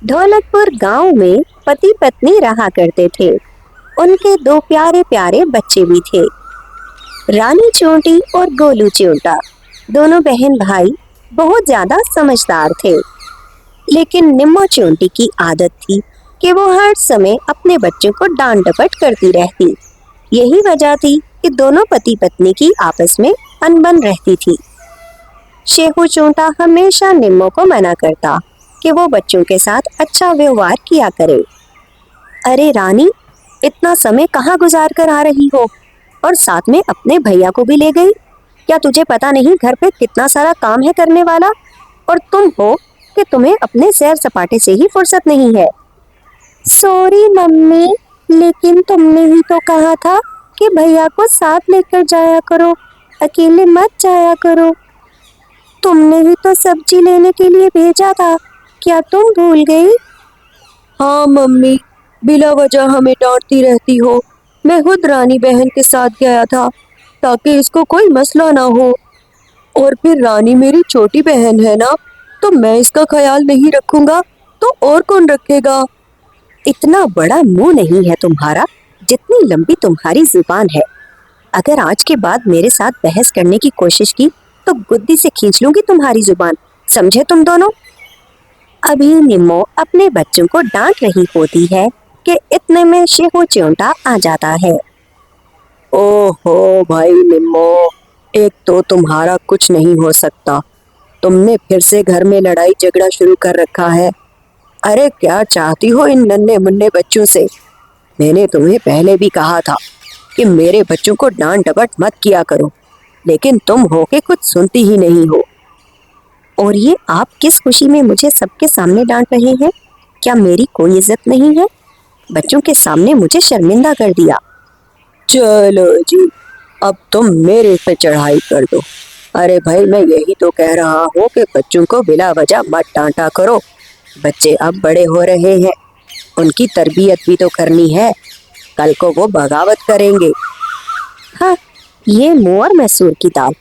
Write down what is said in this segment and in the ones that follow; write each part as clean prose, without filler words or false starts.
ढोलकपुर गांव में पति पत्नी रहा करते थे। उनके दो प्यारे प्यारे बच्चे भी थे, रानी चूंटी और गोलू चिंटा। दोनों बहन भाई बहुत ज्यादा समझदार थे, लेकिन निम्मो चूंटी की आदत थी कि वो हर समय अपने बच्चों को डांट डपट करती रहती। यही वजह थी कि दोनों पति पत्नी की आपस में अनबन रहती थी। शेखू चूंटा हमेशा निम्मो को मना करता कि वो बच्चों के साथ अच्छा व्यवहार किया करे। अरे रानी, इतना समय कहाँ गुजार कर आ रही हो और साथ में अपने भैया को भी ले गई? क्या तुझे पता नहीं घर पे कितना सारा काम है करने वाला, और तुम हो कि तुम्हें अपने सैर सपाटे से ही फुर्सत नहीं है। सॉरी मम्मी, लेकिन तुमने ही तो कहा था कि भैया को साथ लेकर जाया करो, अकेले मत जाया करो। तुमने ही तो सब्जी लेने के लिए भेजा था, क्या तुम भूल गई? हाँ मम्मी, बिला वजह हमें डांटती रहती हो। मैं खुद रानी बहन के साथ गया था ताकि इसको कोई मसला ना हो। और फिर रानी मेरी छोटी बहन है ना, तो मैं इसका ख्याल नहीं रखूंगा तो और कौन रखेगा। इतना बड़ा मुंह नहीं है तुम्हारा जितनी लंबी तुम्हारी जुबान है। अगर आज के बाद मेरे साथ बहस करने की कोशिश की तो गुद्दी से खींच लूंगी तुम्हारी जुबान, समझे तुम दोनों? अभी निम्मो अपने बच्चों को डांट रही होती है कि इतने में शेखू चिंटा आ जाता है। ओहो भाई निम्मो, एक तो तुम्हारा कुछ नहीं हो सकता। तुमने फिर से घर में लड़ाई झगड़ा शुरू कर रखा है। अरे क्या चाहती हो इन नन्हे मुन्ने बच्चों से? मैंने तुम्हें पहले भी कहा था कि मेरे बच्चों को डांट डपट मत किया करो, लेकिन तुम हो के कुछ सुनती ही नहीं हो। और ये आप किस खुशी में मुझे सबके सामने डांट रहे हैं? क्या मेरी कोई इज्जत नहीं है? बच्चों के सामने मुझे शर्मिंदा कर दिया। चलो जी, अब तुम मेरे पे चढ़ाई कर दो। अरे भाई, मैं यही तो कह रहा हूँ कि बच्चों को बिला वजह मत डांटा करो। बच्चे अब बड़े हो रहे हैं, उनकी तरबियत भी तो करनी है। कल को वो बगावत करेंगे। हाँ, ये मुंह और मैसूर की दाल।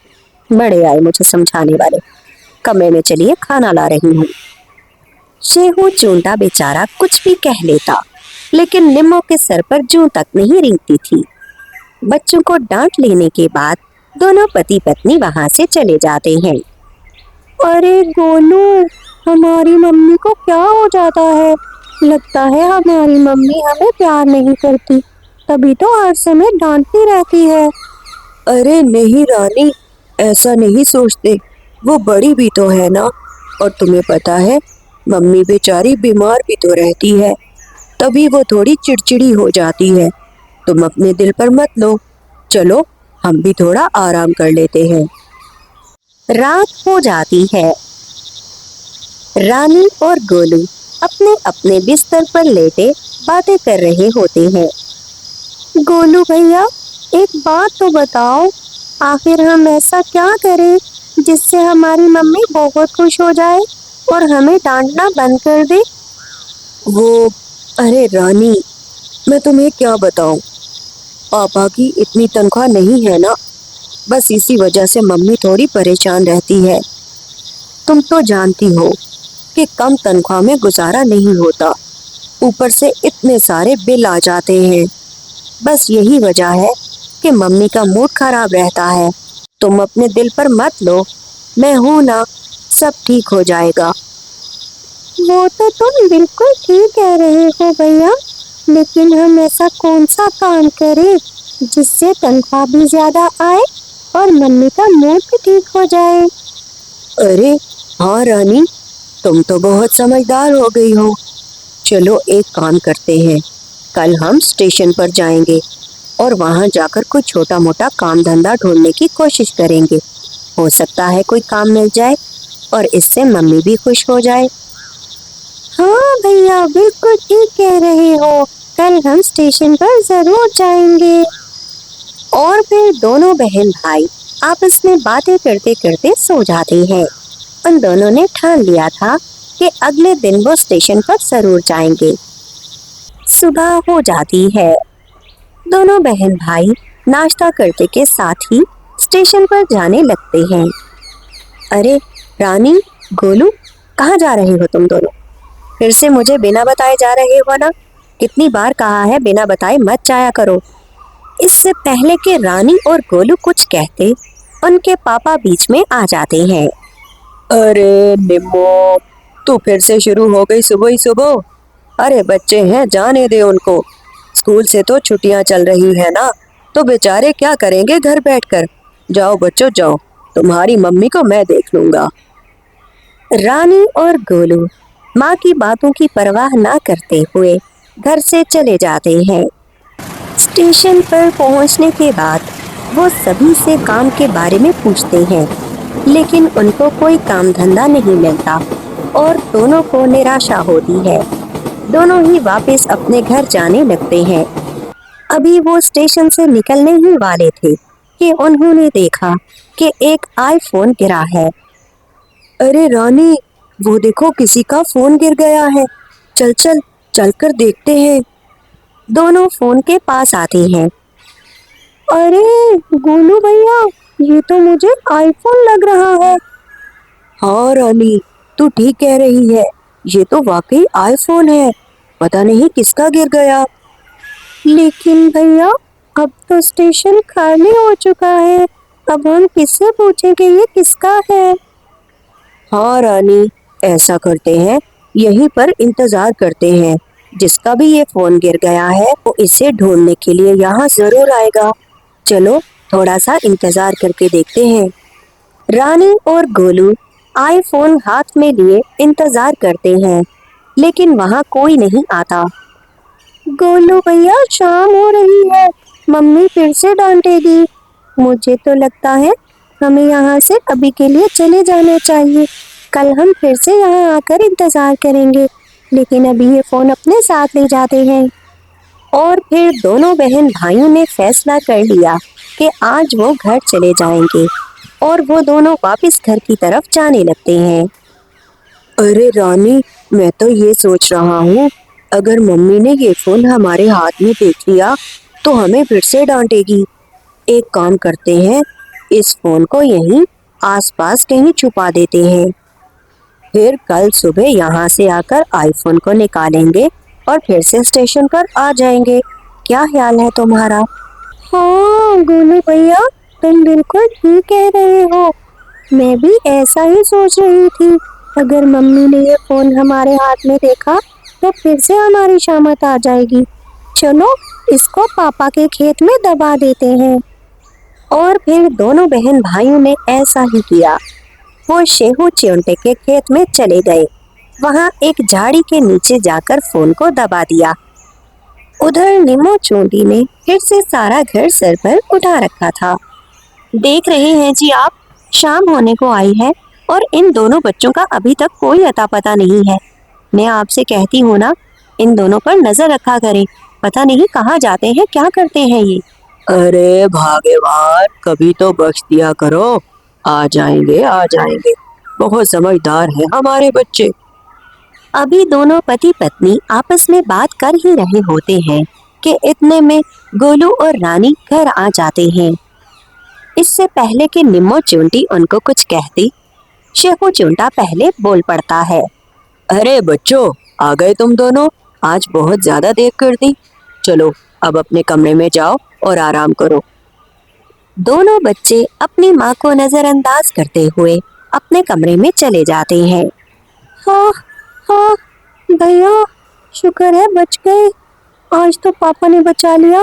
बड़े आए मुझे समझाने वाले। कमरे में चलिए, खाना ला रही हूँ। शेखू चूंटा बेचारा कुछ भी कह लेता, लेकिन निम्मो के सर पर जूं तक नहीं रेंगती थी। बच्चों को डांट लेने के बाद दोनों पति पत्नी वहां से चले जाते हैं। अरे गोलू, हमारी मम्मी को क्या हो जाता है? लगता है हमारी मम्मी हमें प्यार नहीं करती, तभी तो हर समय डांटती रहती है। अरे नहीं रानी, ऐसा नहीं सोचते। वो बड़ी भी तो है ना, और तुम्हें पता है मम्मी बेचारी बीमार भी तो रहती है, तभी वो थोड़ी चिड़चिड़ी हो जाती है। तुम अपने दिल पर मत लो, चलो हम भी थोड़ा आराम कर लेते हैं। रात हो जाती है। रानी और गोलू अपने अपने बिस्तर पर लेटे बातें कर रहे होते हैं। गोलू भैया, एक बात तो बताओ, आखिर हम ऐसा क्या करें जिससे हमारी मम्मी बहुत खुश हो जाए और हमें डांटना बंद कर दे? वो, अरे रानी, मैं तुम्हें क्या बताऊं, पापा की इतनी तनख्वाह नहीं है ना, बस इसी वजह से मम्मी थोड़ी परेशान रहती है। तुम तो जानती हो कि कम तनख्वाह में गुजारा नहीं होता, ऊपर से इतने सारे बिल आ जाते हैं। बस यही वजह है कि मम्मी का मूड खराब रहता है। तुम अपने दिल पर मत लो, मैं हूं ना, सब ठीक हो जाएगा। वो तो तुम बिल्कुल ठीक कह रहे हो भैया, लेकिन हम ऐसा कौन सा काम करें जिससे तनख्वाह भी ज्यादा आए और मम्मी का मूड भी ठीक हो जाए? अरे हाँ रानी, तुम तो बहुत समझदार हो गई हो। चलो एक काम करते हैं, कल हम स्टेशन पर जाएंगे और वहां जाकर कोई छोटा मोटा काम धंधा ढूंढने की कोशिश करेंगे। हो सकता है कोई काम मिल जाए और इससे मम्मी भी खुश हो जाए। हाँ भैया, बिल्कुल ठीक कह रहे हो, कल हम स्टेशन पर जरूर जाएंगे। और फिर दोनों बहन भाई आपस में बातें करते करते सो जाते हैं। उन दोनों ने ठान लिया था कि अगले दिन वो स्टेशन पर जरूर जाएंगे। सुबह हो जाती है। दोनों बहन भाई नाश्ता करते के साथ ही स्टेशन पर जाने लगते हैं। अरे रानी, गोलू, कहाँ जा रहे हो तुम दोनों? फिर से मुझे बिना बताए जा रहे हो ना? कितनी बार कहा है बिना बताए मत जाया करो। इससे पहले कि रानी और गोलू कुछ कहते, उनके पापा बीच में आ जाते हैं। अरे निम्मो, तू फिर से शुरू हो गई सुबह ही सुबह। अरे बच्चे हैं, जाने दे उनको। स्कूल से तो छुट्टियां चल रही है ना, तो बेचारे क्या करेंगे घर बैठकर। जाओ बच्चों जाओ, तुम्हारी मम्मी को मैं देख लूंगा। रानी और गोलू माँ की बातों की परवाह ना करते हुए घर से चले जाते हैं। स्टेशन पर पहुंचने के बाद वो सभी से काम के बारे में पूछते हैं, लेकिन उनको कोई काम धंधा नहीं मिलता और दोनों को निराशा होती है। दोनों ही वापस अपने घर जाने लगते हैं। अभी वो स्टेशन से निकलने ही वाले थे कि उन्होंने देखा कि एक आईफोन गिरा है। अरे रानी, वो देखो किसी का फोन गिर गया है। चल चल, चलकर देखते हैं। दोनों फोन के पास आते हैं। अरे गोलू भैया, ये तो मुझे आईफोन लग रहा है। हाँ रानी, तू ठीक कह रही है, ये तो वाकई आईफोन है। पता नहीं किसका गिर गया। लेकिन भैया, अब तो स्टेशन खाली हो चुका है। अब हम किससे पूछेंगे ये किसका है? हाँ रानी, ऐसा करते हैं, यहीं पर इंतजार करते हैं। जिसका भी ये फोन गिर गया है वो इसे ढूंढने के लिए यहाँ जरूर आएगा। चलो थोड़ा सा इंतजार करके देखते हैं। रानी और गोलू आईफोन हाथ में लिए इंतजार करते हैं, लेकिन वहाँ कोई नहीं आता। गोलू भैया, शाम हो रही है, मम्मी फिर से डांटेगी। मुझे तो लगता है हमें यहाँ से अभी के लिए चले जाना चाहिए। कल हम फिर से यहाँ आकर इंतजार करेंगे, लेकिन अभी ये फोन अपने साथ ले जाते हैं। और फिर दोनों बहन भाइयों ने फैसला कर लिया कि आज वो घर चले जाएंगे और वो दोनों वापस घर की तरफ जाने लगते हैं। अरे रानी, मैं तो ये सोच रहा हूँ, अगर मम्मी ने ये फोन हमारे हाथ में देख लिया तो हमें फिर से डांटेगी। एक काम करते हैं, इस फोन को यहीं आसपास कहीं छुपा देते हैं। फिर कल सुबह यहाँ से आकर आईफोन को निकालेंगे और फिर से स्टेशन पर आ जाएंगे। क्या ख्याल है तुम्हारा? हाँ गोलू भैया, तुम बिल्कुल ठीक कह रहे हो। मैं भी ऐसा ही सोच रही थी। अगर मम्मी ने ये फोन हमारे हाथ में देखा तो फिर से हमारी शामत आ जाएगी। चलो इसको पापा के खेत में दबा देते हैं। और फिर दोनों बहन भाइयों ने ऐसा ही किया। वो शेहू चिंटे के खेत में चले गए। वहाँ एक झाड़ी के नीचे जाकर फोन को दबा दिया। उधर निमो चोंटी ने फिर से सारा घर सर पर उठा रखा था। देख रहे हैं जी आप, शाम होने को आई है और इन दोनों बच्चों का अभी तक कोई अता पता नहीं है। मैं आपसे कहती हूँ ना, इन दोनों पर नजर रखा करें। पता नहीं कहाँ जाते हैं, क्या करते हैं ये। अरे भाग्यवान, कभी तो बख्श दिया करो। आ जाएंगे आ जाएंगे, बहुत समझदार हैं हमारे बच्चे। अभी दोनों पति पत्नी आपस में बात कर ही रहे होते हैं कि इतने में गोलू और रानी घर आ जाते हैं। इससे पहले कि निम्मो चुंटी उनको कुछ कहती, शेहू चुंटा पहले बोल पड़ता है। अरे बच्चों, आ गए तुम दोनों। आज बहुत ज्यादा देर कर दी। चलो अब अपने कमरे में जाओ और आराम करो। दोनों बच्चे अपनी माँ को नजरअंदाज करते हुए अपने कमरे में चले जाते हैं। हाँ हाँ भैया, शुक्र है बच गए। आज तो पापा ने बचा लिया,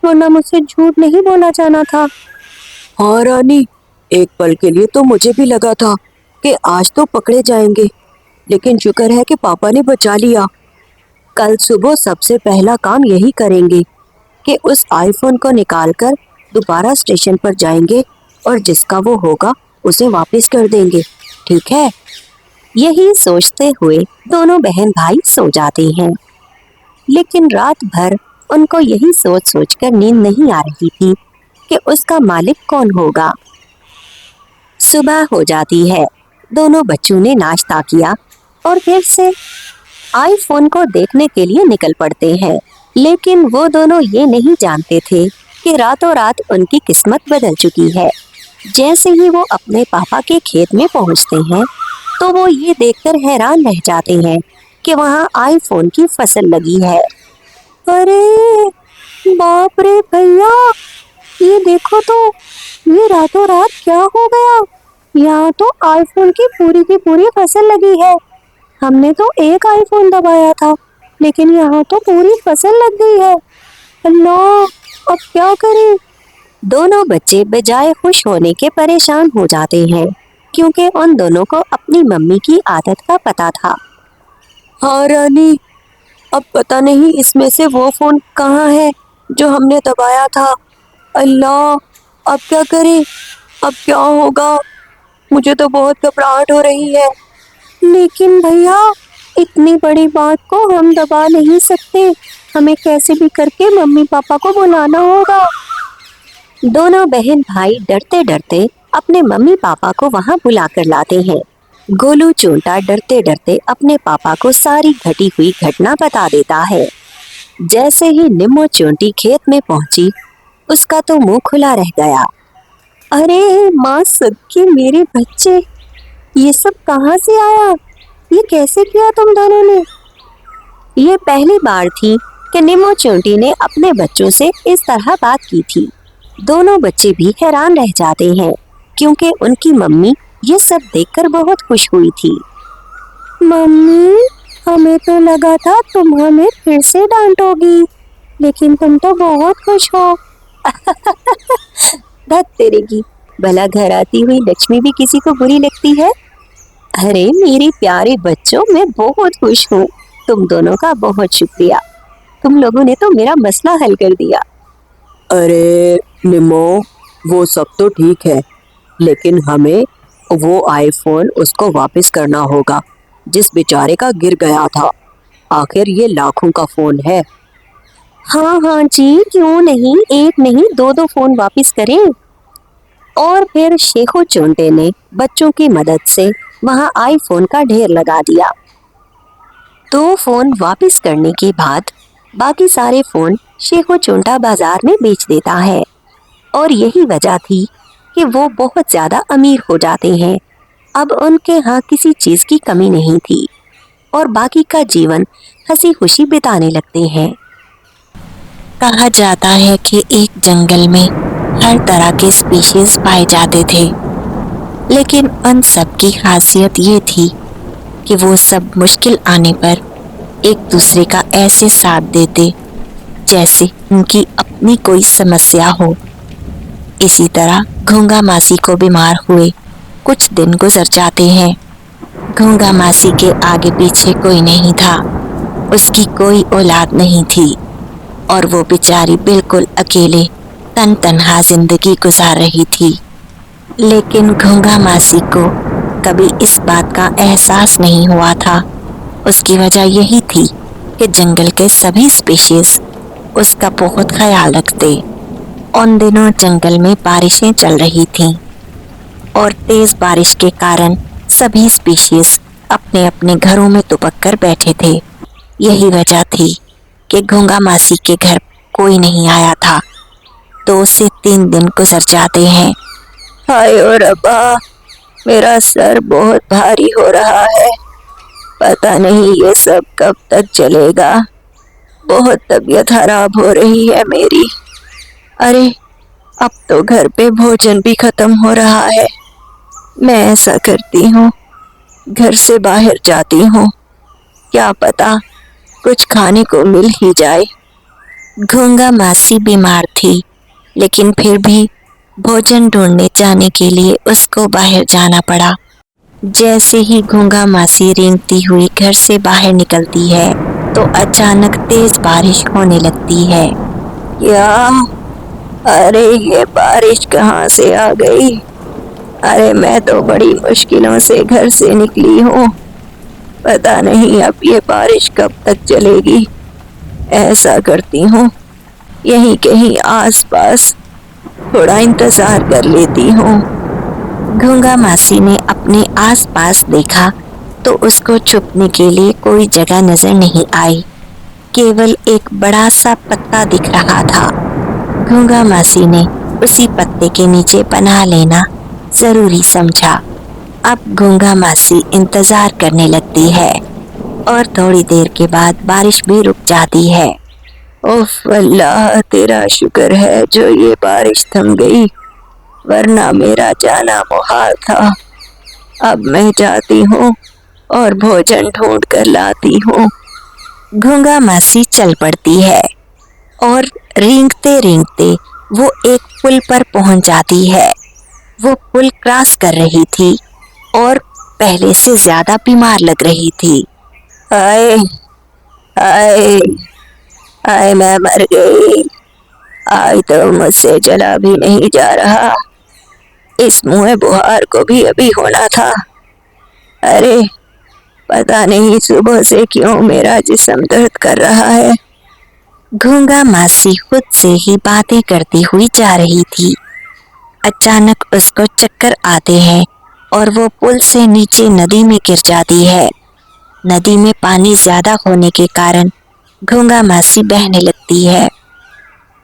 वरना मुझसे झूठ नहीं बोला जाना था। हाँ रानी, एक पल के लिए तो मुझे भी लगा था कि आज तो पकड़े जाएंगे, लेकिन शुक्र है कि पापा ने बचा लिया। कल सुबह सबसे पहला काम यही करेंगे कि उस आईफोन को निकालकर दोबारा स्टेशन पर जाएंगे और जिसका वो होगा उसे वापस कर देंगे। ठीक है? यही सोचते हुए दोनों बहन भाई सो जाते हैं। लेकिन रात भर उनको यही सोच सोचकर नींद नहीं आ रही थी कि उसका मालिक कौन होगा। सुबह हो जाती है। दोनों बच्चों ने नाश्ता किया और फिर से आईफोन को देखने के लिए निकल पड़ते हैं। लेकिन वो दोनों ये नहीं जानते थे कि रातों रात उनकी किस्मत बदल चुकी है। जैसे ही वो अपने पापा के खेत में पहुंचते हैं तो वो ये देखकर हैरान रह जाते हैं کہ वहाँ आईफोन की फसल लगी है। अरे बाप रे भैया, ये देखो तो, ये रातों रात क्या हो गया। यहाँ तो आईफोन की पूरी फसल लगी है। हमने तो एक आईफोन दबाया था, लेकिन यहाँ तो पूरी फसल लग गई है। अल्लाह, अब क्या करें। दोनों बच्चे बजाय खुश होने के परेशान हो जाते हैं, क्योंकि उन दोनों को अपनी मम्मी की आदत का पता था। हाँ रानी, अब पता नहीं इसमें से वो फोन कहाँ है जो हमने दबाया था। अल्लाह, अब क्या करें, अब क्या होगा। मुझे तो बहुत घबराहट हो रही है। लेकिन भैया, इतनी बड़ी बात को हम दबा नहीं सकते। हमें कैसे भी करके मम्मी पापा को बुलाना होगा। दोनों बहन भाई डरते डरते अपने मम्मी पापा को वहाँ बुला कर लाते हैं। गोलू चोंटा डरते डरते अपने पापा को सारी घटी हुई घटना बता देता है। जैसे ही निम्मो चोंटी खेत में पहुंची, उसका तो मुंह खुला रह गया। अरे माँ सदके मेरे बच्चे, ये सब कहाँ से आया? ये कैसे किया तुम दोनों ने? ये पहली बार थी कि निम्मो चोंटी ने अपने बच्चों से इस तरह बात की थी। दोनों बच्चे भी हैरान रह जाते हैं, क्योंकि उनकी मम्मी ये सब देखकर बहुत खुश हुई थी। मम्मी, हमें तो लगा था तुम हमें फिर से डांटोगी, लेकिन तुम तो बहुत खुश हो। धत तेरे की, भला घर आती हुई लक्ष्मी भी किसी को बुरी लगती है? अरे मेरे प्यारे बच्चों, मैं बहुत खुश हूँ। तुम दोनों का बहुत शुक्रिया। तुम लोगों ने तो मेरा मसला हल कर दिया। अरे निमो, वो सब तो ठीक है, लेकिन हमें वो आईफोन उसको वापस करना होगा जिस बेचारे का गिर गया था। आखिर ये लाखों का फोन है। हाँ हाँ जी, क्यों नहीं, एक नहीं दो दो फोन वापस करें। और फिर शेखो चोंटे ने बच्चों की मदद से वहाँ आईफोन का ढेर लगा दिया। दो फोन वापस करने के बाद बाकी सारे फोन शेखो चोंटा बाजार में बेच देता है। और यही वजह थी कि वो बहुत ज्यादा अमीर हो जाते हैं। अब उनके यहाँ किसी चीज की कमी नहीं थी और बाकी का जीवन हंसी खुशी बिताने लगते हैं। कहा जाता है कि एक जंगल में हर तरह के स्पीशीज पाए जाते थे, लेकिन उन सब की खासियत ये थी कि वो सब मुश्किल आने पर एक दूसरे का ऐसे साथ देते जैसे उनकी अपनी कोई समस्या हो। इसी तरह घोंगा मासी को बीमार हुए कुछ दिन गुजर जाते हैं। घोंगा मासी के आगे पीछे कोई नहीं था, उसकी कोई औलाद नहीं थी और वो बेचारी बिल्कुल अकेले तन तनहा जिंदगी गुजार रही थी। लेकिन घोंगा मासी को कभी इस बात का एहसास नहीं हुआ था। उसकी वजह यही थी कि जंगल के सभी स्पीशीज उसका बहुत ख्याल रखते। उन दिनों जंगल में बारिशें चल रही थीं और तेज बारिश के कारण सभी स्पीशीज अपने अपने घरों में दुबक कर बैठे थे। यही वजह थी कि घोंगा मासी के घर कोई नहीं आया था। 2 से 3 दिन गुजर जाते हैं। हाय और अब्बा, मेरा सर बहुत भारी हो रहा है। पता नहीं ये सब कब तक चलेगा। बहुत तबीयत खराब हो रही है मेरी। अरे अब तो घर पे भोजन भी खत्म हो रहा है। मैं ऐसा करती हूँ, घर से बाहर जाती हूँ, क्या पता कुछ खाने को मिल ही जाए। घोंगा मासी बीमार थी, लेकिन फिर भी भोजन ढूंढने जाने के लिए उसको बाहर जाना पड़ा। जैसे ही घोंगा मासी रेंगती हुई घर से बाहर निकलती है तो अचानक तेज बारिश होने लगती है। क्या? अरे ये बारिश कहाँ से आ गई? अरे मैं तो बड़ी मुश्किलों से घर से निकली हूँ। पता नहीं अब ये बारिश कब तक चलेगी। ऐसा करती हूँ, यहीं कहीं आसपास थोड़ा इंतजार कर लेती हूँ। घोंगा मासी ने अपने आसपास देखा तो उसको छुपने के लिए कोई जगह नजर नहीं आई। केवल एक बड़ा सा पत्ता दिख रहा था। घोंगा मासी ने उसी पत्ते के नीचे पनाह लेना जरूरी समझा। अब घोंगा मासी इंतजार करने लगती है। और थोड़ी देर के बाद बारिश भी रुक जाती है। उफ अल्लाह, तेरा शुक्र है जो ये बारिश थम गई, वरना मेरा जाना मुहाल था। अब मैं जाती हूँ और भोजन ढूंढ कर लाती हूँ। घूंगा मासी चल पड़ती है और रेंगते रेंगते वो एक पुल पर पहुंच जाती है। वो पुल क्रॉस कर रही थी और पहले से ज्यादा बीमार लग रही थी। हाय हाय हाय, मैं मर गई। आज तो मुझसे चला भी नहीं जा रहा। इस मुँह बुहार को भी अभी होना था। अरे पता नहीं सुबह से क्यों मेरा जिस्म दर्द कर रहा है। घूंगा मासी खुद से ही बातें करती हुई जा रही थी। अचानक उसको चक्कर आते हैं और वो पुल से नीचे नदी में गिर जाती है। नदी में पानी ज्यादा होने के कारण घूंगा मासी बहने लगती है।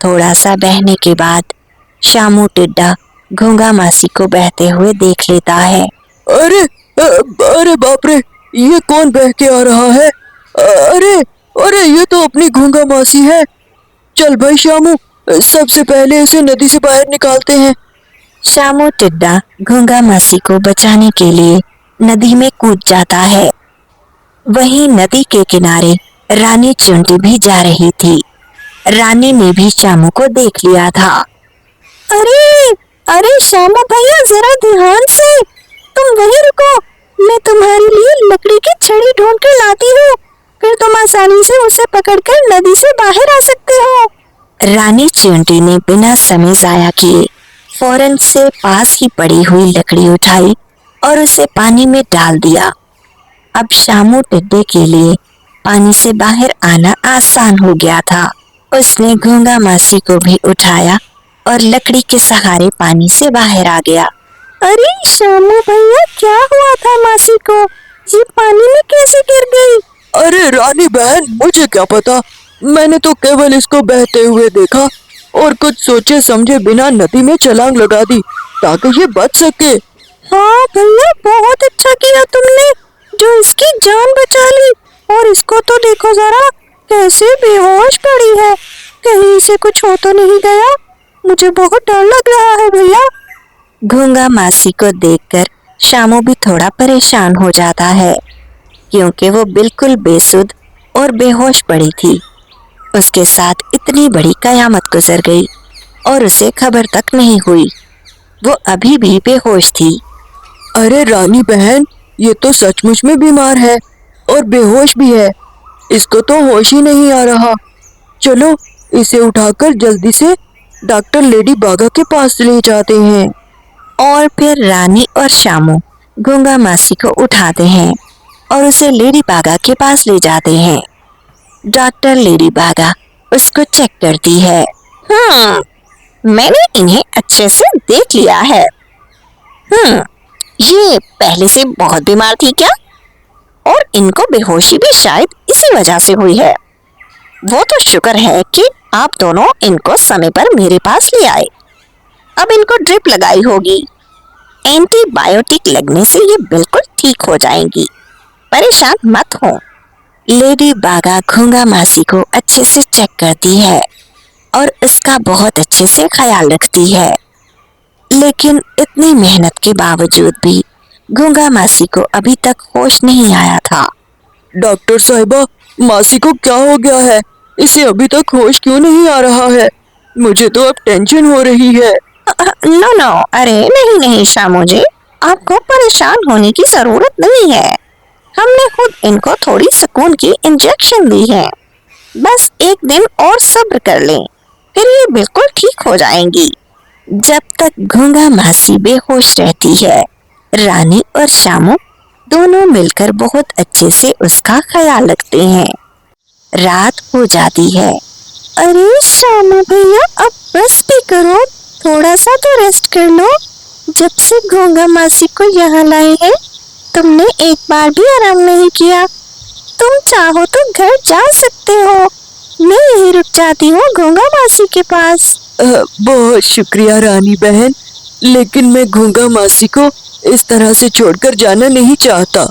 थोड़ा सा बहने के बाद शामू टिड्डा घूंगा मासी को बहते हुए देख लेता है। अरे अरे बाप रे, ये कौन बह के आ रहा है? अरे अरे, ये तो अपनी घूंगा मासी है। चल भाई शामू, सबसे पहले इसे नदी से बाहर निकालते हैं। शामू टिड्डा घूंगा मासी को बचाने के लिए नदी में कूद जाता है। वहीं नदी के किनारे रानी चुंटी भी जा रही थी। रानी ने भी शामू को देख लिया था। अरे अरे शामू भैया, जरा ध्यान से, तुम वहीं रुको, मैं तुम्हारे लिए लकड़ी की छड़ी ढूंढ कर लाती हूँ, फिर तुम आसानी से उसे पकड़कर नदी से बाहर आ सकते हो। रानी चींटी ने बिना समय जाया किए फौरन से पास ही पड़ी हुई लकड़ी उठाई और उसे पानी में डाल दिया। अब शामू टिड्डे के लिए पानी से बाहर आना आसान हो गया था। उसने घूंगा मासी को भी उठाया और लकड़ी के सहारे पानी से बाहर आ गया। अरे शामू भैया, क्या हुआ था मासी को? ये पानी में कैसे गिर गई? अरे रानी बहन, मुझे क्या पता, मैंने तो केवल इसको बहते हुए देखा और कुछ सोचे समझे बिना नदी में छलांग लगा दी ताकि ये बच सके। हाँ भैया, बहुत अच्छा किया तुमने जो इसकी जान बचा ली। और इसको तो देखो जरा, कैसे बेहोश पड़ी है, कहीं इसे कुछ हो तो नहीं गया? मुझे बहुत डर लग रहा है भैया। घूंगा मासी को देखकर शामू भी थोड़ा परेशान हो जाता है, क्योंकि वो बिल्कुल बेसुध और बेहोश पड़ी थी। उसके साथ इतनी बड़ी कयामत गुजर गई और उसे खबर तक नहीं हुई। वो अभी भी बेहोश थी। अरे रानी बहन, ये तो सचमुच में बीमार है और बेहोश भी है। इसको तो होश ही नहीं आ रहा। चलो इसे उठाकर जल्दी से डॉक्टर लेडी बागा के पास ले जाते हैं। और फिर रानी और शामू घूंगा मासी को उठाते हैं और उसे लेडी बागा के पास ले जाते हैं। डॉक्टर लेडी बागा उसको चेक करती है। मैंने इन्हें अच्छे से देख लिया है। ये पहले से बहुत बीमार थी क्या? और इनको बेहोशी भी शायद इसी वजह से हुई है। वो तो शुक्र है कि आप दोनों इनको समय पर मेरे पास ले आए। अब इनको ड्रिप लगाई होगी। एंटीबायोटिक लगने से ये बिल्कुल ठीक हो जाएंगी, परेशान मत हो। लेडी बागा घूंगा मासी को अच्छे से चेक करती है और उसका बहुत अच्छे से ख्याल रखती है। लेकिन इतनी मेहनत के बावजूद भी घूंगा मासी को अभी तक होश नहीं आया था। डॉक्टर साहिबा, मासी को क्या हो गया है? इसे अभी तक होश क्यों नहीं आ रहा है? मुझे तो अब टेंशन हो रही है। नो, अरे नहीं शामू जी, आपको परेशान होने की जरूरत नहीं है। हमने खुद इनको थोड़ी सुकून की इंजेक्शन दी है। बस एक दिन और सब्र कर लें, फिर ये बिल्कुल ठीक हो जाएंगी। जब तक घूंगा मासी बेहोश रहती है, रानी और शामू दोनों मिलकर बहुत अच्छे से उसका ख्याल रखते हैं। रात हो जाती है। अरे शामू भैया, अब बस भी करो, थोड़ा सा तो रेस्ट कर लो। जब से घूंगा मासी को यहाँ लाए हैं, तुमने एक बार भी आराम नहीं किया। तुम चाहो तो घर जा सकते हो, मैं यहीं रुक जाती हूँ घूंगा मासी के पास। बहुत शुक्रिया रानी बहन, लेकिन मैं घूंगा मासी को इस तरह से छोड़कर जाना नहीं चाहता।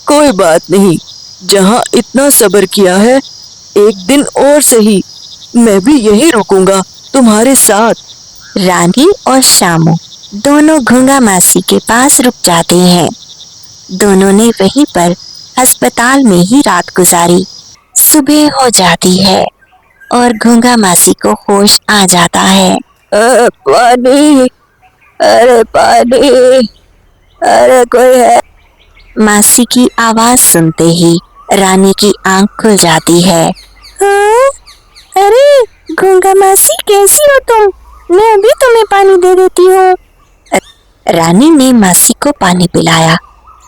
कोई बात नहीं, जहाँ इतना सब्र किया है, एक दिन और सही, मैं भी यहीं रुकूंगा तुम्हारे साथ। रानी और शामू दोनों घुंगा मासी के पास रुक जाते हैं। दोनों ने वहीं पर अस्पताल में ही रात गुजारी। सुबह हो जाती है और घुंगा मासी को होश आ जाता है। पानी, अरे पानी, अरे कोई है? मासी की आवाज सुनते ही रानी की आंख खुल जाती है। हाँ? अरे घुंगा मासी, कैसी हो तुम? मैं अभी तुम्हें पानी दे देती हूँ। रानी ने मासी को पानी पिलाया।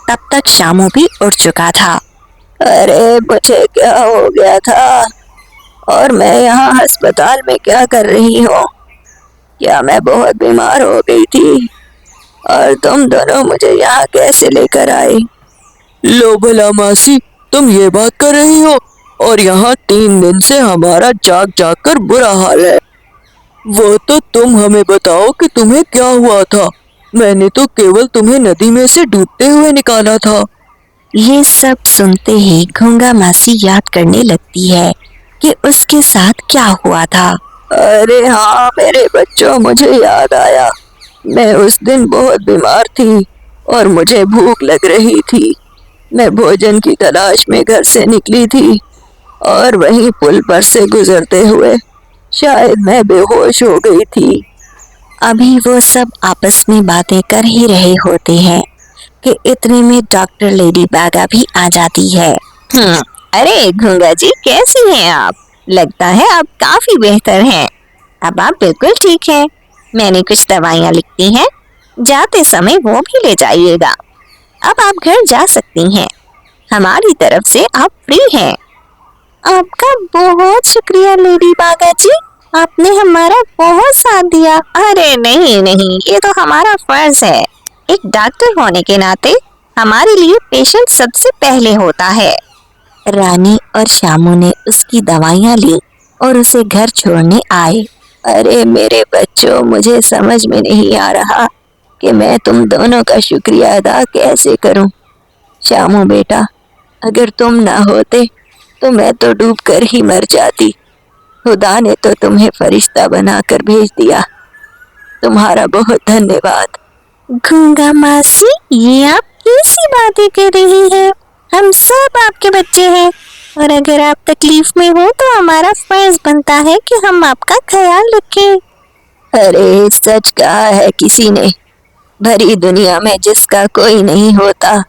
तब तक शामू भी उठ चुका था। अरे मुझे क्या हो गया था और मैं यहाँ अस्पताल में क्या कर रही हूँ? क्या मैं बहुत बीमार हो गई थी और तुम दोनों मुझे यहाँ कैसे लेकर आए? लो भला मासी, तुम ये बात कर रही हो और यहाँ 3 दिन से हमारा जाग जाग कर बुरा हाल है। वो तो तुम हमें बताओ कि तुम्हें क्या हुआ था। मैंने तो केवल तुम्हें नदी में से डूबते हुए निकाला था। ये सब सुनते ही घुंगा मासी याद करने लगती है कि उसके साथ क्या हुआ था। अरे हाँ मेरे बच्चों, मुझे याद आया। मैं उस दिन बहुत बीमार थी और मुझे भूख लग रही थी। मैं भोजन की तलाश में घर से निकली थी और वहीं पुल पर से गुजरते हुए शायद मैं बेहोश हो गई थी। अभी वो सब आपस में बातें कर ही रहे होते हैं कि इतने में डॉक्टर लेडी बागा भी आ जाती है। अरे घुंगा जी, कैसी हैं आप? लगता है आप काफी बेहतर हैं। अब आप बिल्कुल ठीक हैं। मैंने कुछ दवाइयाँ लिखती हैं, जाते समय वो भी ले जाइएगा। अब आप घर जा सकती हैं। हमारी तरफ से आप फ्री हैं। आपका बहुत शुक्रिया लेडी बागा जी, आपने हमारा बहुत साथ दिया। अरे नहीं नहीं, ये तो हमारा फर्ज है। एक डॉक्टर होने के नाते हमारे लिए पेशेंट सबसे पहले होता है। रानी और शामू ने उसकी दवाइयाँ ली और उसे घर छोड़ने आए। अरे मेरे बच्चों, मुझे समझ में नहीं आ रहा कि मैं तुम दोनों का शुक्रिया अदा कैसे करूं। शामू बेटा, अगर तुम ना होते तो मैं तो डूब कर ही मर जाती। खुदा ने तो तुम्हें फरिश्ता बनाकर भेज दिया। तुम्हारा बहुत धन्यवाद। घुंगा मासी, ये आप कैसी बातें कर रही हैं? हम सब आपके बच्चे हैं और अगर आप तकलीफ में हो तो हमारा फर्ज बनता है कि हम आपका ख्याल रखें। अरे सच कहा है किसी ने, भरी दुनिया में जिसका कोई नहीं होता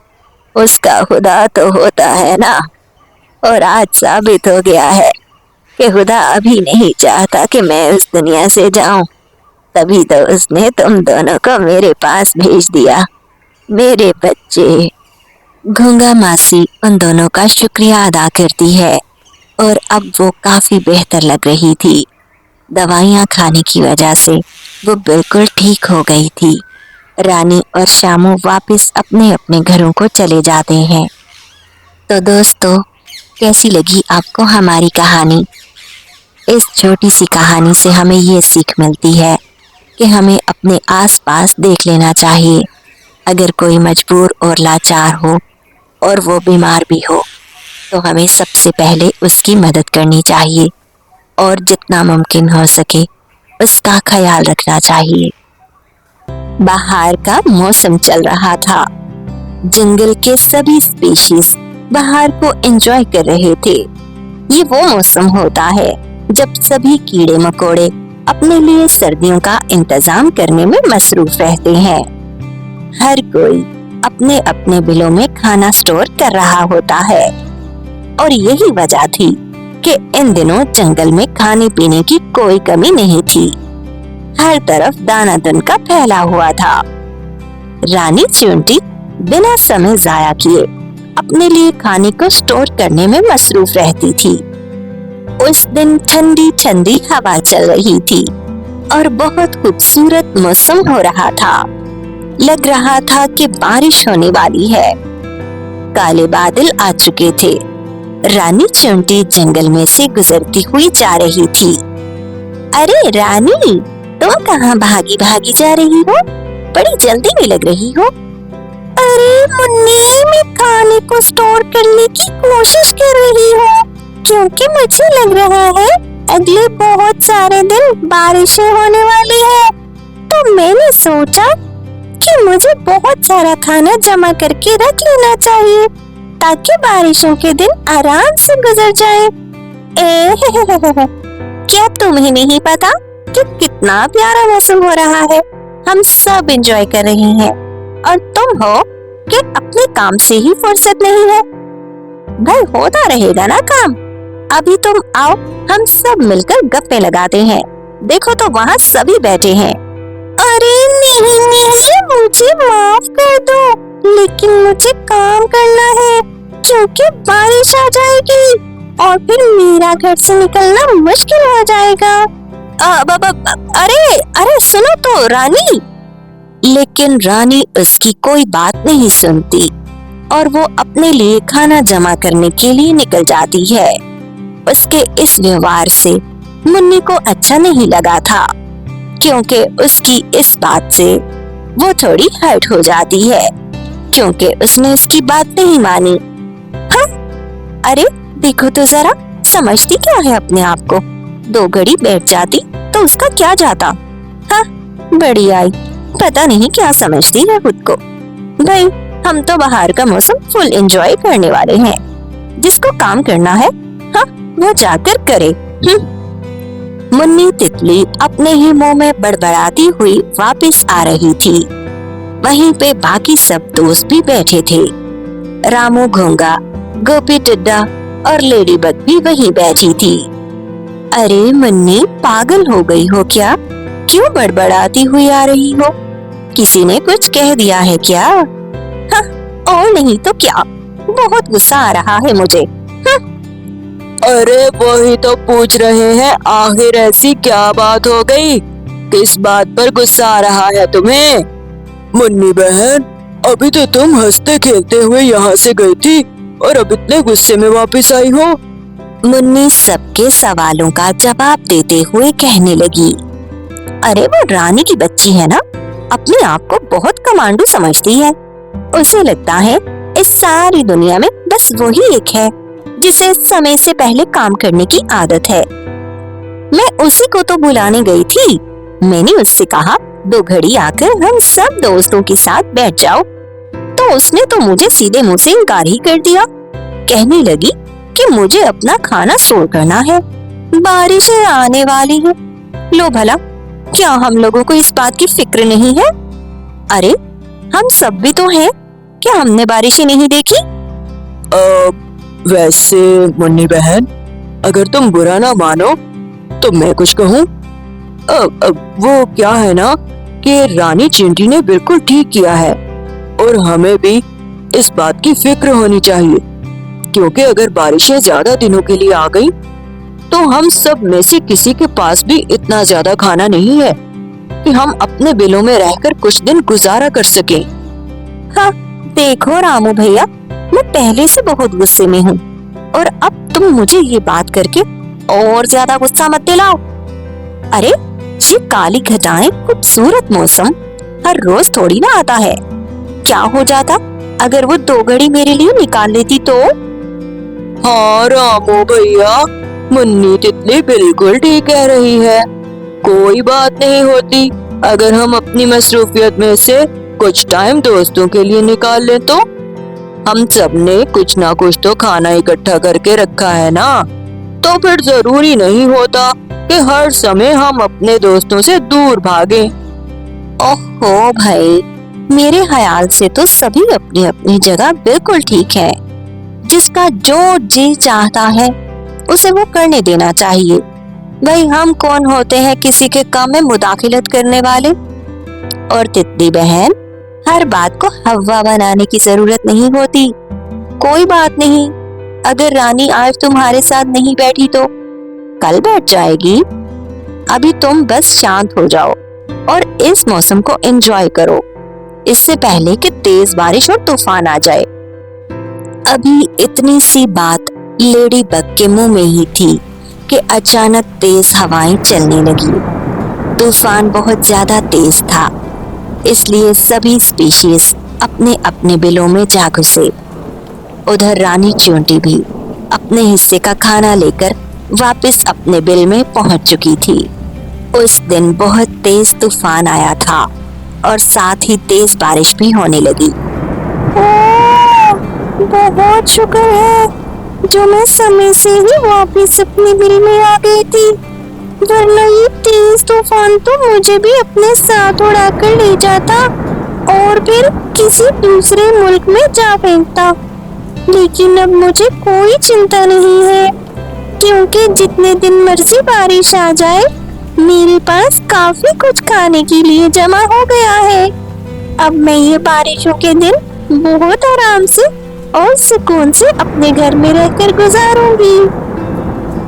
उसका खुदा तो होता है ना। और आज साबित हो गया है कि खुदा अभी नहीं चाहता कि मैं उस दुनिया से जाऊं, तभी तो उसने तुम दोनों को मेरे पास भेज दिया। मेरे बच्चे। घुंगा मासी उन दोनों का शुक्रिया अदा करती है और अब वो काफी बेहतर लग रही थी। दवाइयाँ खाने की वजह से वो बिल्कुल ठीक हो गई थी। रानी और शामू वापस अपने अपने घरों को चले जाते हैं। तो दोस्तों, कैसी लगी आपको हमारी कहानी? इस छोटी सी कहानी से हमें ये सीख मिलती है कि हमें अपने आसपास देख लेना चाहिए। अगर कोई मजबूर और लाचार हो और वो बीमार भी हो तो हमें सबसे पहले उसकी मदद करनी चाहिए और जितना मुमकिन हो सके उसका ख्याल रखना चाहिए। बाहर का मौसम चल रहा था। जंगल के सभी स्पीशीज बाहर को एंजॉय कर रहे थे। ये वो मौसम होता है जब सभी कीड़े मकोड़े अपने लिए सर्दियों का इंतजाम करने में मसरूफ रहते हैं। हर कोई अपने अपने बिलों में खाना स्टोर कर रहा होता है और यही वजह थी कि इन दिनों जंगल में खाने पीने की कोई कमी नहीं थी। हर तरफ दानादन का फैला हुआ था। रानी चींटी बिना समय जाया किए अपने लिए खाने को स्टोर करने में मसरूफ रहती थी। उस दिन ठंडी ठंडी हवा चल रही थी और बहुत खूबसूरत मौसम हो रहा था। लग रहा था कि बारिश होने वाली है। काले बादल आ चुके थे। रानी चींटी जंगल में से गुजरती हुई जा रही थी। अरे रानी, तुम कहाँ भागी भागी जा रही हो? बड़ी जल्दी में लग रही हो। अरे मुन्नी, मैं खाने को स्टोर करने की कोशिश कर रही हूँ क्योंकि मुझे लग रहा है अगले बहुत सारे दिन बारिशें होने वाली है। तो मैंने सोचा कि मुझे बहुत सारा खाना जमा करके रख लेना चाहिए ताकि बारिशों के दिन आराम से गुजर जाए। क्या तुम्हें नहीं पता कि कितना प्यारा मौसम हो रहा है? हम सब एंजॉय कर रहे हैं और तुम हो कि अपने काम से ही फुर्सत नहीं है। भाई होता रहेगा ना काम। अभी तुम आओ, हम सब मिलकर गप्पे लगाते हैं। देखो तो वहाँ सभी बैठे हैं। अरे नहीं, मुझे माफ कर दो, लेकिन मुझे काम करना है क्योंकि बारिश आ जाएगी और फिर मेरा घर से निकलना मुश्किल हो जाएगा। अरे सुनो तो रानी। लेकिन रानी उसकी कोई बात नहीं सुनती और वो अपने लिए खाना जमा करने के लिए निकल जाती है। उसके इस व्यवहार से मुन्नी को अच्छा नहीं लगा था क्योंकि उसकी इस बात से वो थोड़ी हर्ट हो जाती है क्योंकि उसने उसकी बात नहीं मानी। हाँ, अरे देखो तो जरा, समझती क्या है अपने आप को? 2 घड़ी बैठ जाती तो उसका क्या जाता। हाँ, बड़ी आई, पता नहीं क्या समझती है खुद को। भाई हम तो बाहर का मौसम फुल एंजॉय करने वाले हैं। जिसको काम करना है, हाँ, वो जाकर करे। मुन्नी तितली अपने ही मुंह में बड़बड़ाती हुई वापस आ रही थी। वहीं पे बाकी सब दोस्त भी बैठे थे। रामू घोंगा, गोपी टिड्डा और लेडी बग भी वहीं बैठी थी। अरे मुन्नी, पागल हो गई हो क्या? क्यों बड़बड़ाती हुई आ रही हो? किसी ने कुछ कह दिया है क्या? हाँ, और नहीं तो क्या, बहुत गुस्सा आ रहा है मुझे। अरे वही तो पूछ रहे हैं, आखिर ऐसी क्या बात हो गई? किस बात पर गुस्सा आ रहा है तुम्हें? मुन्नी बहन, अभी तो तुम हंसते खेलते हुए यहाँ से गई थी और अब इतने गुस्से में वापस आई हो। मुन्नी सबके सवालों का जवाब देते हुए कहने लगी। अरे वो रानी की बच्ची है ना, अपने आप को बहुत कमांडू समझती है। उसे लगता है इस सारी दुनिया में बस वही एक है जिसे समय से पहले काम करने की आदत है। मैं उसी को तो बुलाने गई थी। मैंने उससे कहा 2 घड़ी आकर हम सब दोस्तों के साथ बैठ जाओ, तो उसने तो मुझे सीधे मुंह से इनकार ही कर दिया। कहने लगी कि मुझे अपना खाना स्टोर करना है, बारिशें आने वाली है। लो भला, क्या हम लोगों को इस बात की फिक्र नहीं है? अरे हम सब भी तो हैं, क्या हमने बारिशें नहीं देखी? वैसे मुन्नी बहन, अगर तुम बुरा ना मानो तो मैं कुछ कहूँ। वो क्या है ना कि रानी चिंटी ने बिल्कुल ठीक किया है और हमें भी इस बात की फिक्र होनी चाहिए क्योंकि अगर बारिशें ज्यादा दिनों के लिए आ गई तो हम सब में से किसी के पास भी इतना ज्यादा खाना नहीं है कि हम अपने बिलों में रहकर कुछ दिन गुजारा कर सकें। हाँ, देखो रामू भैया, मैं पहले से बहुत गुस्से में हूँ और अब तुम मुझे ये बात करके और ज्यादा गुस्सा मत दिलाओ। अरे ये काली घटाएं खूबसूरत मौसम हर रोज थोड़ी ना आता है। क्या हो जाता अगर वो 2 घड़ी मेरे लिए निकाल लेती तो? हाँ रामू भैया, मुन्नी तितली बिल्कुल ठीक कह रही है। कोई बात नहीं होती अगर हम अपनी मसरूफियत में से कुछ टाइम दोस्तों के लिए निकाल लें तो। हम सब ने कुछ ना कुछ तो खाना इकट्ठा करके रखा है ना, तो फिर जरूरी नहीं होता कि हर समय हम अपने दोस्तों से दूर भागें। ओहो भाई, मेरे ख्याल से तो सभी अपनी अपनी जगह बिल्कुल ठीक है। जिसका जो जी चाहता है उसे वो करने देना चाहिए। भाई हम कौन होते हैं किसी के काम में मुदाखिलत करने वाले? और तितली बहन, हर बात को हवा बनाने की जरूरत नहीं होती। कोई बात नहीं, अगर रानी आज तुम्हारे साथ नहीं बैठी तो कल बैठ जाएगी। अभी तुम बस शांत हो जाओ और इस मौसम को एंजॉय करो, इससे पहले कि तेज बारिश और तूफान आ जाए। अभी इतनी सी बात लेडी बग के मुंह में ही थी कि अचानक तेज हवाएं चलने लगी। तूफान बहुत ज्यादा तेज था, इसलिए सभी स्पीशीज अपने अपने बिलों में जा घुसे। उधर रानी चींटी भी अपने हिस्से का खाना लेकर वापस अपने बिल में पहुंच चुकी थी। उस दिन बहुत तेज तूफान आया था और साथ ही तेज बारिश भी होने लगी। बहुत शुक्र है जो मैं समय से ही वापस अपने बिल में आ गई थी, वरना ये तेज तूफान तो मुझे भी अपने साथ उड़ा कर ले जाता और फिर किसी दूसरे मुल्क में जा फेंकता। लेकिन अब मुझे कोई चिंता नहीं है, क्योंकि जितने दिन मर्जी बारिश आ जाए मेरे पास काफी कुछ खाने के लिए जमा हो गया है। अब मैं ये बारिशों के दिन बहुत आराम से और सुकून से अपने घर में रहकर गुजारूंगी।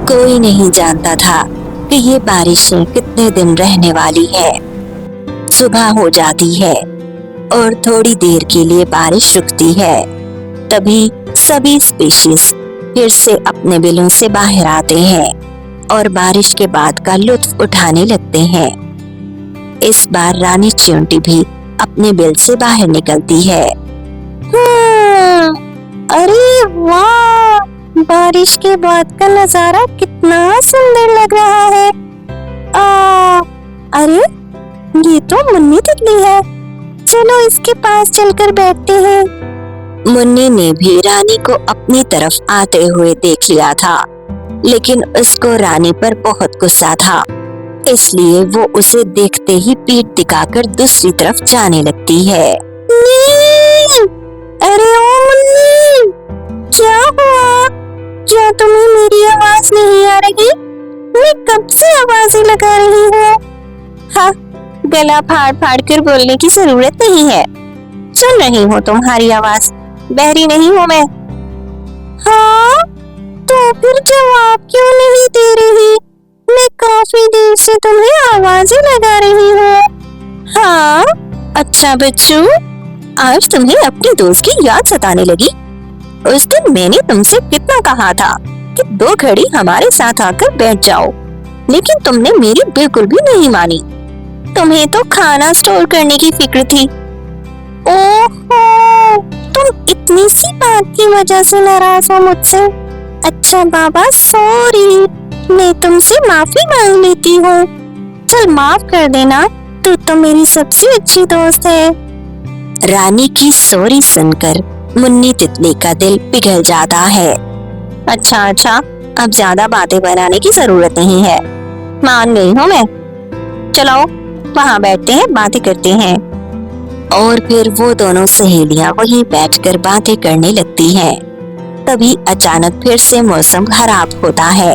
कोई नहीं जानता था कि ये बारिशें कितने दिन रहने वाली है। सुबह हो जाती है और थोड़ी देर के लिए बारिश रुकती है। तभी सभी स्पीशीज फिर से अपने बिलों से बाहर आते हैं और बारिश के बाद का लुत्फ उठाने लगते हैं। इस बार रानी चींटी भी अपने बिल से बाहर निकलती है। अरे वाह, बारिश के बाद का नजारा कितना सुंदर लग रहा है। अरे ये तो मुन्नी तितली है, चलो इसके पास चलकर बैठते हैं। मुन्नी ने भी रानी को अपनी तरफ आते हुए देख लिया था, लेकिन उसको रानी पर बहुत गुस्सा था, इसलिए वो उसे देखते ही पीठ दिखाकर दूसरी तरफ जाने लगती है। अरे ओ मुन्नी, क्या हुआ? क्या तुम्हें मेरी आवाज नहीं आ रही? मैं कब से आवाजें लगा रही हूँ। हाँ, गला फाड़ फाड़ कर बोलने की जरूरत नहीं है, सुन रही हूँ तुम्हारी आवाज, बहरी नहीं हूँ मैं। हाँ, तो फिर जवाब क्यों नहीं दे रही? मैं काफी देर से तुम्हें आवाजें लगा रही हूँ। हाँ, अच्छा बच्चू, आज तुम्हें अपनी दोस्त की याद सताने लगी। उस दिन मैंने तुमसे कितना कहा था कि 2 घड़ी हमारे साथ आकर बैठ जाओ, लेकिन तुमने मेरी बिल्कुल भी नहीं मानी। तुम्हें तो खाना स्टोर करने की फिक्र थी। ओहो, तुम इतनी सी बात की वजह से नाराज हो मुझसे? अच्छा बाबा, सॉरी, मैं तुमसे माफी मांग लेती हूँ। चल माफ कर देना, तू तो मेरी सबसे अच्छी दोस्त है। रानी की सॉरी सुनकर मुन्नी तितली का दिल पिघल जाता है। अच्छा, अब ज्यादा बातें बनाने की जरूरत नहीं है, मान गई हूँ मैं। चलो वहाँ बैठते हैं, बातें करते हैं। और फिर वो दोनों सहेलियां वहीं बैठकर बातें करने लगती हैं। तभी अचानक फिर से मौसम खराब होता है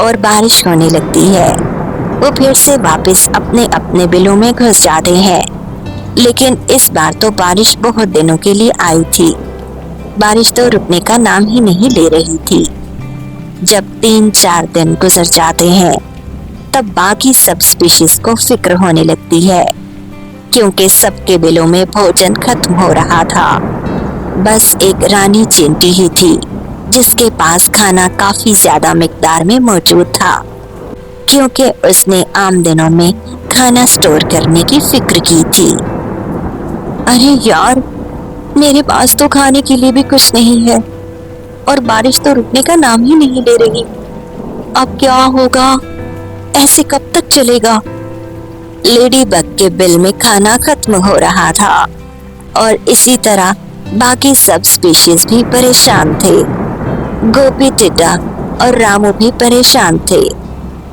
और बारिश होने लगती है। वो फिर से वापस अपने अपने बिलों में घुस जाते हैं, लेकिन इस बार तो बारिश बहुत दिनों के लिए आई थी। बारिश तो रुकने का नाम ही नहीं ले रही थी। जब 3-4 दिन गुजर जाते हैं, तब बाकी सब स्पीशीज को फिक्र होने लगती है, क्योंकि सबके बिलों में भोजन खत्म हो रहा था। बस एक रानी चींटी ही थी जिसके पास खाना काफी ज्यादा मिकदार में मौजूद था, क्योंकि उसने आम दिनों में खाना स्टोर करने की फिक्र की थी। अरे यार, मेरे पास तो खाने के लिए भी कुछ नहीं है और बारिश तो रुकने का नाम ही नहीं ले रही। अब क्या होगा? ऐसे कब तक चलेगा? लेडी बग के बिल में खाना खत्म हो रहा था और इसी तरह बाकी सब स्पीशीज भी परेशान थे। गोपी, टिड्डा और रामू भी परेशान थे,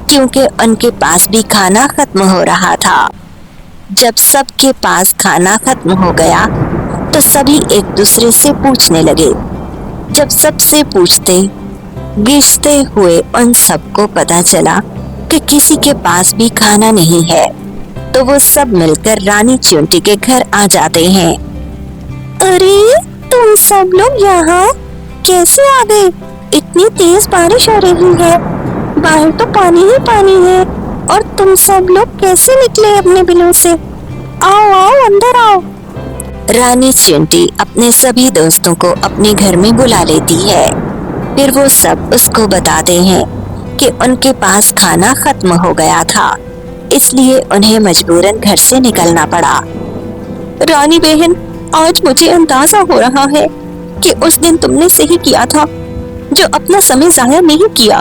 क्योंकि उनके पास भी खाना खत्म हो रहा था। जब सबके पास खाना खत्म हो गया तो सभी एक दूसरे से पूछने लगे। जब सबसे पूछते गिछते हुए उन सबको पता चला कि किसी के पास भी खाना नहीं है, तो वो सब मिलकर रानी चींटी के घर आ जाते हैं। अरे तुम सब लोग यहाँ कैसे आ गए? इतनी तेज बारिश हो रही है, बाहर तो पानी ही पानी है, और तुम सब लोग कैसे निकले अपने बिलों से? आओ आओ, अंदर आओ। रानी चींटी अपने सभी दोस्तों को अपने घर में बुला लेती है। फिर वो सब उसको बताते हैं कि उनके पास खाना खत्म हो गया था, इसलिए उन्हें मजबूरन घर से निकलना पड़ा। रानी बहन, आज मुझे अंदाजा हो रहा है कि उस दिन तुमने सही किया था, जो अपना समय जाया नहीं किया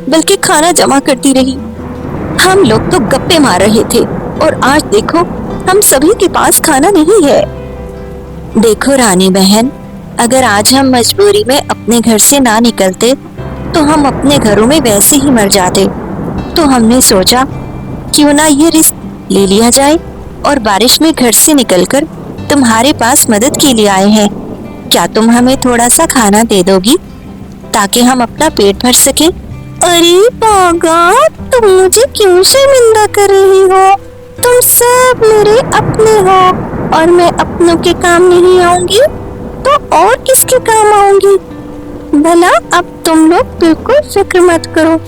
बल्कि खाना जमा करती रही। हम लोग तो गप्पे मार रहे थे और आज देखो हम सभी के पास खाना नहीं है। देखो रानी बहन, अगर आज हम मजबूरी में अपने घर से ना निकलते तो हम अपने घरों में वैसे ही मर जाते। तो हमने सोचा क्यों ना ये रिस्क ले लिया जाए और बारिश में घर से निकलकर तुम्हारे पास मदद के लिए आए हैं। क्या तुम हमें थोड़ा सा खाना दे दोगी ताकि हम अपना पेट भर सके? अरे पागा, तुम मुझे क्यों शर्मिंदा कर रही हो? तुम सब मेरे अपने हो और मैं अपनों के काम नहीं आऊंगी तो और किसके काम आऊंगी? भला अब तुम लोग बिल्कुल फिक्र मत करो,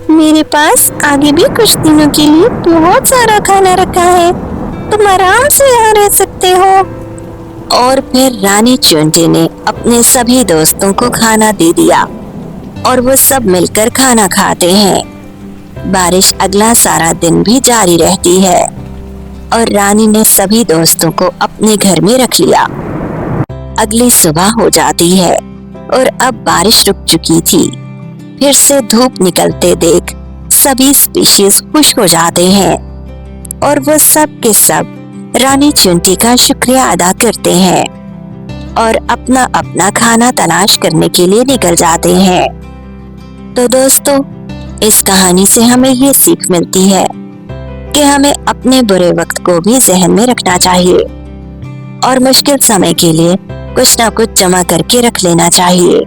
मेरे पास आगे भी कुछ दिनों के लिए बहुत सारा खाना रखा है, तुम आराम से यहाँ रह सकते हो। और फिर रानी चुनटी ने अपने सभी दोस्तों को खाना दे दिया और वो सब मिलकर खाना खाते हैं। बारिश अगला सारा दिन भी जारी रहती है और रानी ने सभी दोस्तों को अपने घर में रख लिया। अगली सुबह हो जाती है और अब बारिश रुक चुकी थी। फिर से धूप निकलते देख सभी स्पीशीज खुश हो जाते हैं और वो सब के सब रानी चुनटी का शुक्रिया अदा करते हैं और अपना अपना खाना तलाश करने के लिए निकल जाते हैं। तो दोस्तों, इस कहानी से हमें ये सीख मिलती है कि हमें अपने बुरे वक्त को भी जहन में रखना चाहिए और मुश्किल समय के लिए कुछ ना कुछ जमा करके रख लेना चाहिए।